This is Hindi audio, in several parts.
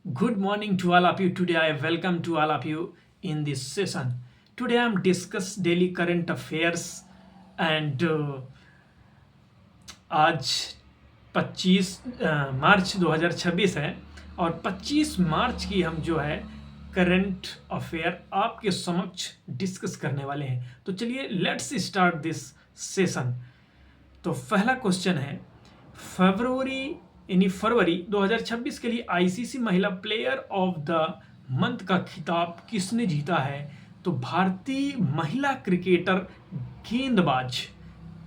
Good morning to all of you. Today I welcome to all of you in this session. Today I am discuss daily current affairs and आज 25 मार्च 2026 है और 25 मार्च की हम जो है करंट अफेयर आपके समक्ष डिस्कस करने वाले हैं। तो चलिए लेट्स स्टार्ट दिस सेशन। तो पहला क्वेश्चन है फरवरी 2026 के लिए आईसीसी महिला प्लेयर ऑफ द मंथ का खिताब किसने जीता है? तो भारतीय महिला क्रिकेटर गेंदबाज,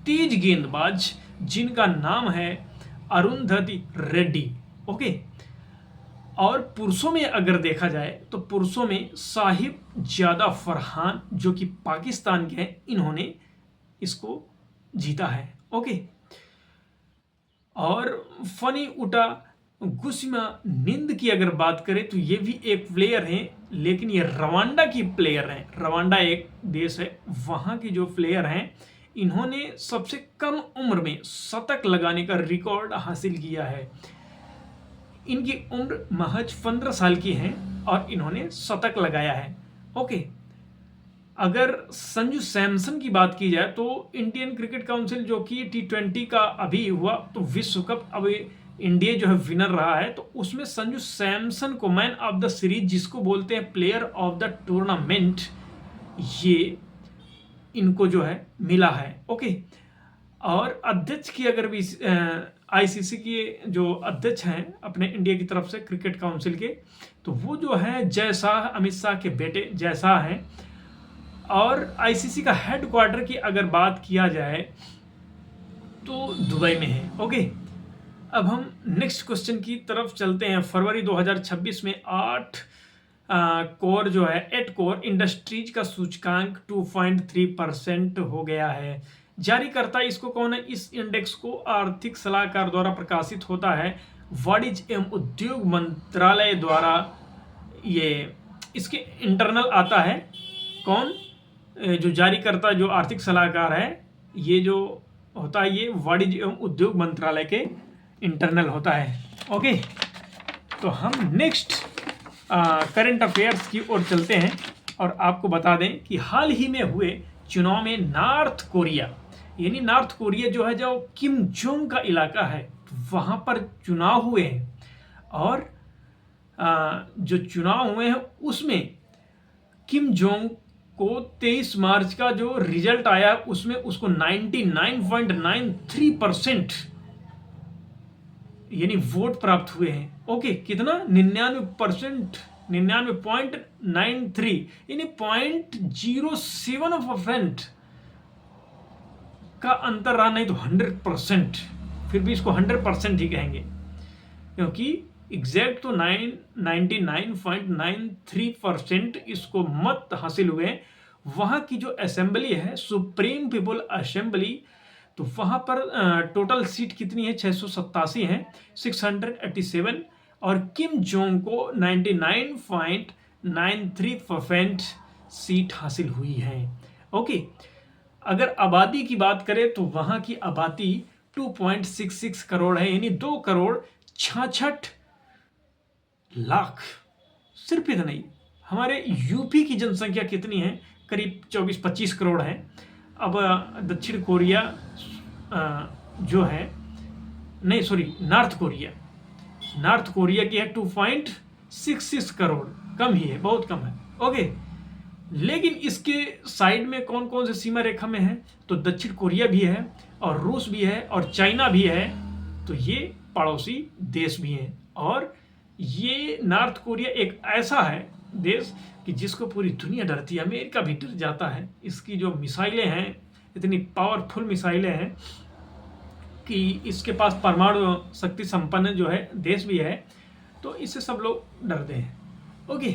तेज गेंदबाज जिनका नाम है अरुंधति रेड्डी। ओके। और पुरुषों में अगर देखा जाए तो पुरुषों में साहिब ज्यादा फरहान जो कि पाकिस्तान के हैं, इन्होंने इसको जीता है। ओके। और फनी उटा गुस्मा निंद की अगर बात करें तो ये भी एक प्लेयर हैं, लेकिन ये रवांडा की प्लेयर हैं। रवांडा एक देश है, वहाँ की जो प्लेयर हैं इन्होंने सबसे कम उम्र में शतक लगाने का रिकॉर्ड हासिल किया है। इनकी उम्र महज 15 साल की है और इन्होंने शतक लगाया है। ओके। अगर संजू सैमसन की बात की जाए तो इंडियन क्रिकेट काउंसिल जो कि T20 का अभी हुआ तो विश्व कप अब इंडिया जो है विनर रहा है, तो उसमें संजू सैमसन को मैन ऑफ द सीरीज जिसको बोलते हैं प्लेयर ऑफ द टूर्नामेंट, ये इनको जो है मिला है। ओके। और अध्यक्ष की अगर भी आईसीसी के जो अध्यक्ष हैं अपने इंडिया की तरफ से क्रिकेट काउंसिल के, तो वो जो है जय शाह, अमित शाह के बेटे जय शाह हैं। और आईसीसी का हेडक्वार्टर की अगर बात किया जाए तो दुबई में है। ओके। अब हम नेक्स्ट क्वेश्चन की तरफ चलते हैं। फरवरी 2026 में 8 कोर जो है 8 कोर इंडस्ट्रीज का सूचकांक 2.3% हो गया है। जारी करता इसको कौन है? इस इंडेक्स को आर्थिक सलाहकार द्वारा प्रकाशित होता है, वाणिज्य एवं उद्योग मंत्रालय द्वारा। ये इसके इंटरनल आता है। कौन जो जारी करता, जो आर्थिक सलाहकार है, ये जो होता है ये वाणिज्य एवं उद्योग मंत्रालय के इंटरनल होता है। ओके। तो हम नेक्स्ट करंट अफेयर्स की ओर चलते हैं और आपको बता दें कि हाल ही में हुए चुनाव में नॉर्थ कोरिया, यानी नॉर्थ कोरिया जो है जो किम जोंग का इलाका है, वहां पर चुनाव हुए हैं। और जो चुनाव हुए हैं उसमें किम जोंग को 23 मार्च का जो रिजल्ट आया उसमें उसको 99.93% यानी वोट प्राप्त हुए हैं। ओके। कितना? 99%, 99.93 यानी 0.07% का अंतर रहा, नहीं तो 100%। फिर भी इसको 100% ही कहेंगे क्योंकि एग्जैक्ट तो 99.93% इसको मत हासिल हुए। वहां की जो असेंबली है सुप्रीम पीपल असेंबली, तो वहां पर टोटल सीट कितनी है? 687 है, 687। और किम जोंग को 99.93% सीट हासिल हुई है। ओके। अगर आबादी की बात करें तो वहां की आबादी 2.66 करोड़ है, यानी 2 करोड़ 66 लाख। सिर्फ इतना ही। हमारे यूपी की जनसंख्या कितनी है? करीब 24-25 करोड़ है। अब दक्षिण कोरिया जो है, नहीं सॉरी, नॉर्थ कोरिया की है 2.66 करोड़, कम ही है, बहुत कम है। ओके। लेकिन इसके साइड में कौन कौन से सीमा रेखा में है? तो दक्षिण कोरिया भी है और रूस भी है और चाइना भी है, तो ये पड़ोसी देश भी हैं। और ये नॉर्थ कोरिया एक ऐसा है देश कि जिसको पूरी दुनिया डरती है, अमेरिका भी डर जाता है। इसकी जो मिसाइलें हैं, इतनी पावरफुल मिसाइलें हैं कि इसके पास परमाणु शक्ति संपन्न जो है देश भी है, तो इससे सब लोग डरते हैं। ओके।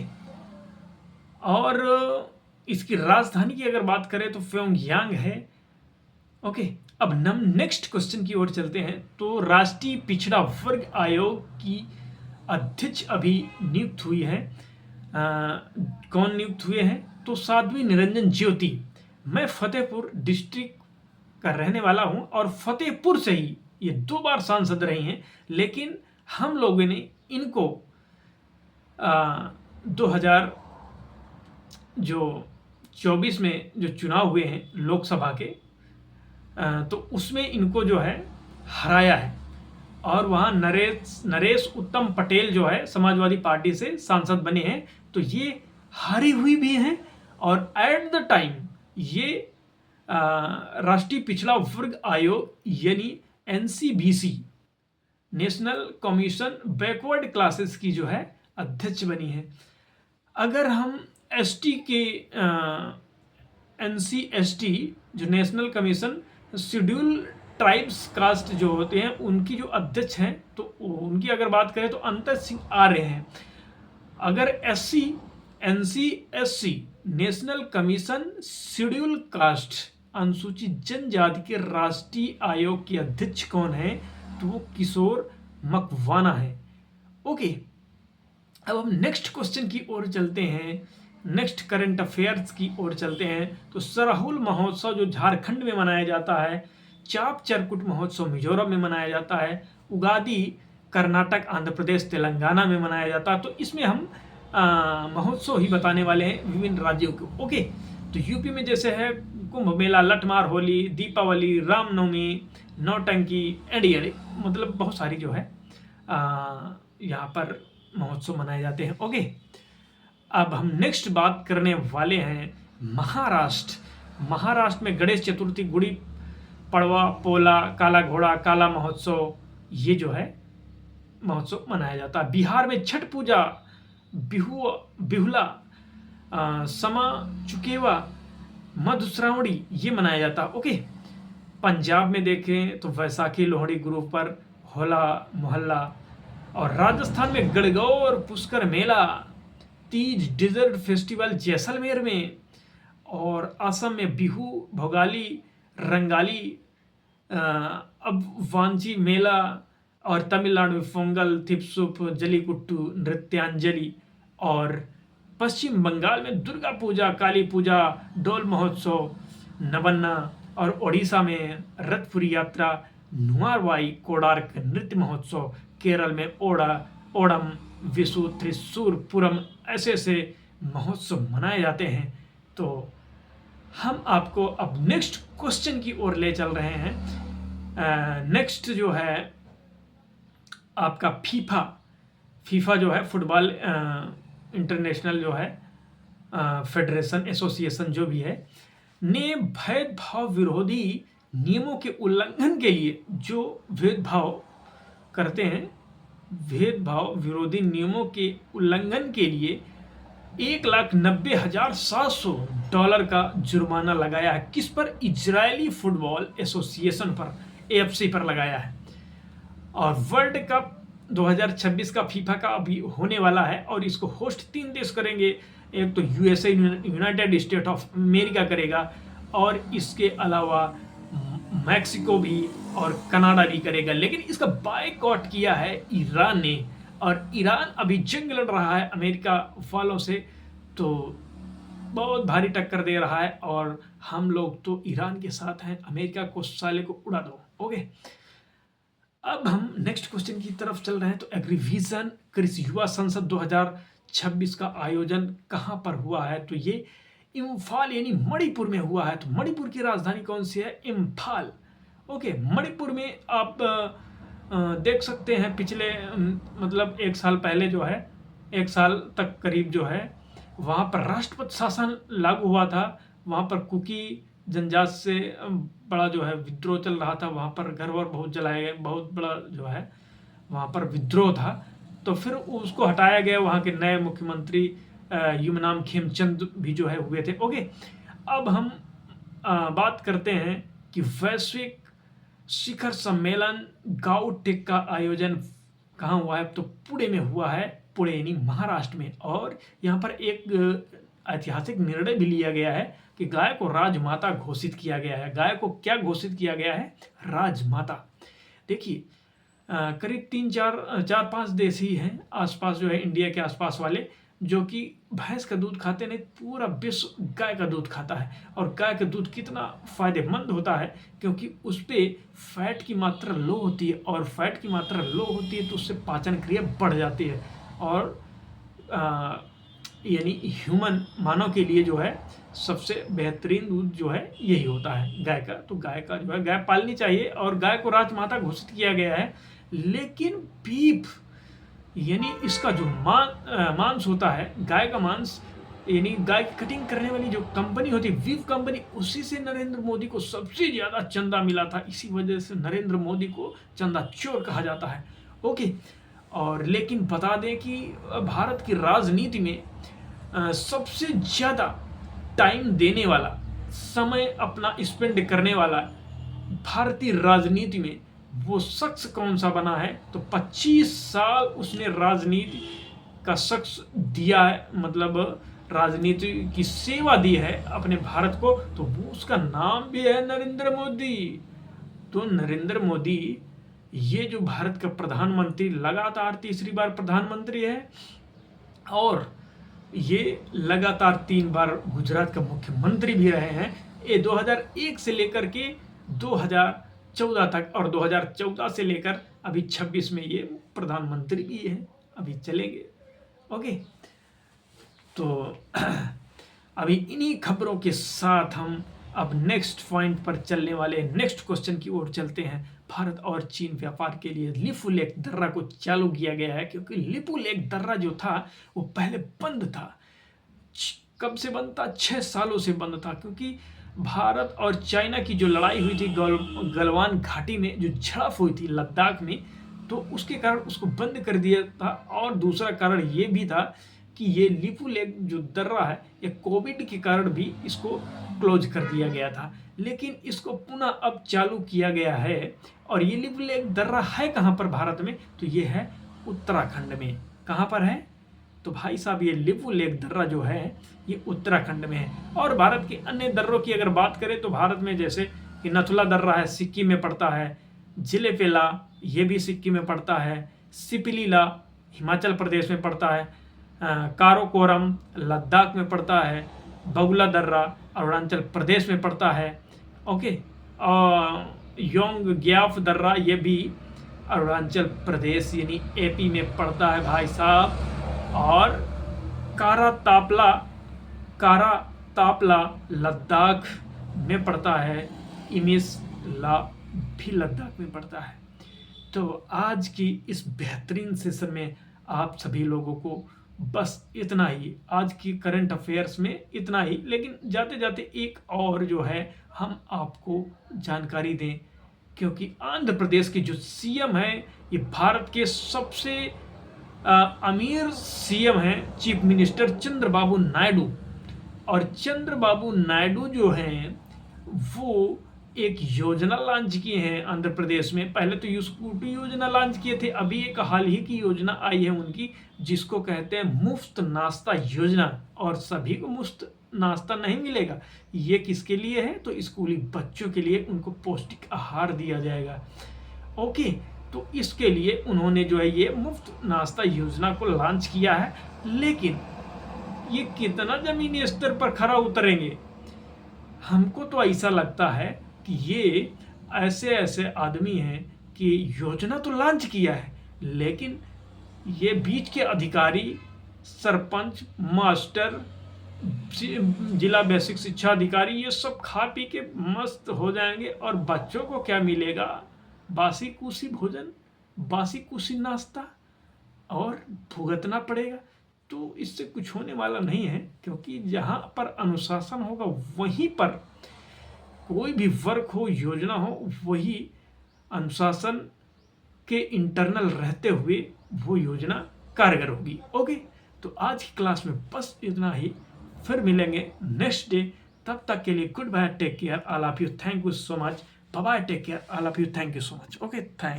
और इसकी राजधानी की अगर बात करें तो प्योंगयांग है। ओके। अब नेक्स्ट क्वेश्चन की ओर चलते हैं। तो राष्ट्रीय पिछड़ा वर्ग आयोग की अध्यक्ष अभी नियुक्त हुई है। कौन नियुक्त हुए हैं? तो साध्वी निरंजन ज्योति। मैं फतेहपुर डिस्ट्रिक्ट का रहने वाला हूं और फतेहपुर से ही ये 2 बार सांसद रही हैं, लेकिन हम लोगों ने इनको 2000 जो 24 में जो चुनाव हुए हैं लोकसभा के, तो उसमें इनको जो है हराया है और वहाँ नरेश उत्तम पटेल जो है समाजवादी पार्टी से सांसद बने हैं। तो ये हारी हुई भी हैं और एट द टाइम ये राष्ट्रीय पिछड़ा वर्ग आयोग यानी NCBC national commission backward classes की जो है अध्यक्ष बनी है। अगर हम ST के NCST जो national commission schedule tribes caste जो होते हैं उनकी जो अध्यक्ष हैं, तो उनकी अगर बात करें तो अंतर सिंह आर्य हैं। अगर SC NCSC national commission schedule caste अनुसूचित जनजाति के राष्ट्रीय आयोग के अध्यक्ष कौन है, तो वो किशोर मकवाना है। ओके, अब हम नेक्स्ट क्वेश्चन की ओर चलते हैं, नेक्स्ट करंट अफेयर्स की ओर चलते हैं। तो सरहुल महोत्सव जो झारखंड में मनाया जाता है, चाप चरकुट महोत्सव मिजोरम में मनाया जाता है, उगादी कर्नाटक आंध्र प्रदेश तेलंगाना में मनाया जाता है। तो इसमें हम महोत्सव ही बताने वाले हैं विभिन्न राज्यों को। ओके, तो यूपी में जैसे है कुंभ मेला, लठमार होली, दीपावली, रामनवमी, नौटंकी, एडियर, मतलब बहुत सारी जो है यहाँ पर महोत्सव मनाए जाते हैं। ओके, अब हम नेक्स्ट बात करने वाले हैं महाराष्ट्र। महाराष्ट्र में गणेश चतुर्थी, गुड़ी पड़वा, पोला, काला घोड़ा, काला महोत्सव, ये जो है महोत्सव मनाया जाता है। बिहार में छठ पूजा, बिहुला, समा चुकेवा, मधुश्रावणी, ये मनाया जाता है। ओके, पंजाब में देखें तो वैसाखी, लोहड़ी, गुरु पर्व, होला मोहल्ला, और राजस्थान में गणगौर पुष्कर मेला, तीज डेजर्ट फेस्टिवल जैसलमेर में, और असम में बिहू, भोगाली, रंगाली, अब वांची मेला, और तमिलनाडु में पोंगल, थिप्सुप, जलीकुट्टू, नृत्यांजलि, और पश्चिम बंगाल में दुर्गा पूजा, काली पूजा, डोल महोत्सव, नबन्ना, और ओडिशा में रथपुरी यात्रा, नुआरवाई, कोडार्क नृत्य महोत्सव, केरल में ओणम, विशु, त्रिशूर, पुरम, ऐसे महोत्सव मनाए जाते हैं। तो हम आपको अब नेक्स्ट क्वेश्चन की ओर ले चल रहे हैं। नेक्स्ट जो है आपका फीफा जो है फुटबॉल इंटरनेशनल जो है फेडरेशन एसोसिएशन जो भी है, ने भेदभाव विरोधी नियमों के उल्लंघन के लिए जो भेदभाव करते हैं, भेदभाव विरोधी नियमों के उल्लंघन के लिए $1,90,700 का जुर्माना लगाया है। किस पर? इजरायली फुटबॉल एसोसिएशन पर, AFC पर लगाया है। और वर्ल्ड कप 2026 का फीफा का अभी होने वाला है और इसको होस्ट 3 देश करेंगे। एक तो USA United state of America करेगा, और इसके अलावा मैक्सिको भी और कनाडा भी करेगा। लेकिन इसका बायकॉट किया है ईरान ने, और ईरान अभी जंग लड़ रहा है अमेरिका वालों से, तो बहुत भारी टक्कर दे रहा है, और हम लोग तो ईरान के साथ हैं। अमेरिका को साले को उड़ा दो। ओके, अब हम नेक्स्ट क्वेश्चन की तरफ चल रहे हैं। तो एग्रीविजन कृषि युवा संसद 2026 का आयोजन कहाँ पर हुआ है? तो ये इम्फाल यानी मणिपुर में हुआ है। तो मणिपुर की राजधानी कौन सी है? इम्फाल। ओके, मणिपुर में आप देख सकते हैं पिछले मतलब 1 साल पहले जो है, 1 साल तक करीब जो है, वहाँ पर राष्ट्रपति शासन लागू हुआ था। वहाँ पर कुकी जनजाति से बड़ा जो है विद्रोह चल रहा था। वहाँ पर घर वर बहुत जलाए गए, बहुत बड़ा जो है वहाँ पर विद्रोह था। तो फिर उसको हटाया गया। वहाँ के नए मुख्यमंत्री युमनाम खेमचंद भी जो है हुए थे। ओके, अब हम बात करते हैं कि वैश्विक शिखर सम्मेलन गाउटेक का आयोजन कहाँ हुआ है? तो पुणे में हुआ है, पुणे यानी महाराष्ट्र में। और यहाँ पर एक ऐतिहासिक निर्णय भी लिया गया है कि गाय को राजमाता घोषित किया गया है। गाय को क्या घोषित किया गया है? राजमाता। देखिए, करीब 4-5 देश ही हैं आसपास जो है, इंडिया के आसपास वाले, जो कि भैंस का दूध खाते नहीं, पूरा विश्व गाय का दूध खाता है। और गाय का दूध कितना फायदेमंद होता है, क्योंकि उस पर फैट की मात्रा लो होती है, और फैट की मात्रा लो होती है तो उससे पाचन क्रिया बढ़ जाती है, और यानी ह्यूमन मानव के लिए जो है सबसे बेहतरीन दूध जो है यही होता है गाय का। तो गाय का जो है गाय पालनी चाहिए और गाय को राजमाता घोषित किया गया है। लेकिन बीफ यानी इसका जो मांस होता है, गाय का मांस, यानी गाय की कटिंग करने वाली जो कंपनी होती है बीफ कंपनी, उसी से नरेंद्र मोदी को सबसे ज्यादा चंदा मिला था। इसी वजह से नरेंद्र मोदी को चंदा चोर कहा जाता है। ओके, और लेकिन बता दें कि भारत की राजनीति में सबसे ज्यादा टाइम देने वाला, समय अपना स्पेंड करने वाला भारतीय राजनीति में वो शख्स कौन सा बना है, तो 25 साल उसने राजनीति का शख्स दिया है, मतलब राजनीति की सेवा दी है अपने भारत को, तो वो उसका नाम भी है नरेंद्र मोदी। तो नरेंद्र मोदी ये जो भारत का प्रधानमंत्री, लगातार तीसरी बार प्रधानमंत्री है और ये लगातार 3 बार गुजरात का मुख्यमंत्री भी रहे हैं। ये 2001 से लेकर के 2014 तक और 2014 से लेकर अभी 26 में ये प्रधानमंत्री भी है, अभी चलेंगे। ओके, तो अभी इन्हीं खबरों के साथ हम अब नेक्स्ट पॉइंट पर चलने वाले नेक्स्ट क्वेश्चन की ओर चलते हैं। भारत और चीन व्यापार के लिए लिपू लेक दर्रा को चालू किया गया है, क्योंकि लिपू लेक दर्रा जो था वो पहले बंद था। कब से बंद था? 6 सालों से बंद था, क्योंकि भारत और चाइना की जो लड़ाई हुई थी गलवान घाटी में, जो झड़प हुई थी लद्दाख में, तो उसके कारण उसको बंद कर दिया था। और दूसरा कारण ये भी था कि ये लिपू लेक जो दर्रा है, ये कोविड के कारण भी इसको क्लोज कर दिया गया था, लेकिन इसको पुनः अब चालू किया गया है। और ये लिपू लेक दर्रा है कहाँ पर भारत में? तो ये है उत्तराखंड में। कहाँ पर है? तो भाई साहब ये लिपू लेक दर्रा जो है ये उत्तराखंड में है। और भारत के अन्य दर्रों की अगर बात करें तो भारत में जैसे कि नथुला दर्रा है, सिक्किम में पड़ता है, जिलेपेला ये भी सिक्किम में पड़ता है, सिपिलीला हिमाचल प्रदेश में पड़ता है, काराकोरम लद्दाख में पड़ता है, बगुला दर्रा अरुणाचल प्रदेश में पड़ता है। ओके, योंग ग्याफ दर्रा ये भी अरुणाचल प्रदेश यानी एपी में पड़ता है भाई साहब। और कारा तापला लद्दाख में पड़ता है, इमिसला भी लद्दाख में पड़ता है। तो आज की इस बेहतरीन सेशन में आप सभी लोगों को बस इतना ही, आज की करंट अफेयर्स में इतना ही। लेकिन जाते जाते एक और जो है हम आपको जानकारी दें, क्योंकि आंध्र प्रदेश के जो सीएम है ये भारत के सबसे अमीर सीएम हैं, चीफ मिनिस्टर चंद्रबाबू नायडू। और चंद्रबाबू नायडू जो हैं वो एक योजना लॉन्च किए हैं आंध्र प्रदेश में। पहले तो ये स्कूटी योजना लॉन्च किए थे, अभी एक हाल ही की योजना आई है उनकी जिसको कहते हैं मुफ्त नाश्ता योजना। और सभी को मुफ्त नाश्ता नहीं मिलेगा, ये किसके लिए है? तो स्कूली बच्चों के लिए, उनको पौष्टिक आहार दिया जाएगा। ओके, तो इसके लिए उन्होंने जो है ये मुफ्त नाश्ता योजना को लॉन्च किया है। लेकिन ये कितना जमीनी स्तर पर खरा उतरेंगे? हमको तो ऐसा लगता है कि ये ऐसे आदमी हैं कि योजना तो लॉन्च किया है, लेकिन ये बीच के अधिकारी, सरपंच, मास्टर, जिला बेसिक शिक्षा अधिकारी, ये सब खा पी के मस्त हो जाएंगे और बच्चों को क्या मिलेगा? बासी कुसी भोजन, बासी कुसी नाश्ता, और भुगतना पड़ेगा। तो इससे कुछ होने वाला नहीं है, क्योंकि जहाँ पर अनुशासन होगा वहीं पर कोई भी वर्क हो, योजना हो, वही अनुशासन के इंटरनल रहते हुए वो योजना कारगर होगी। ओके, तो आज की क्लास में बस इतना ही, फिर मिलेंगे नेक्स्ट डे। तब तक के लिए goodbye, take care, all of you, thank you so much, bye bye, take care, all of you, thank you so much. Okay, thank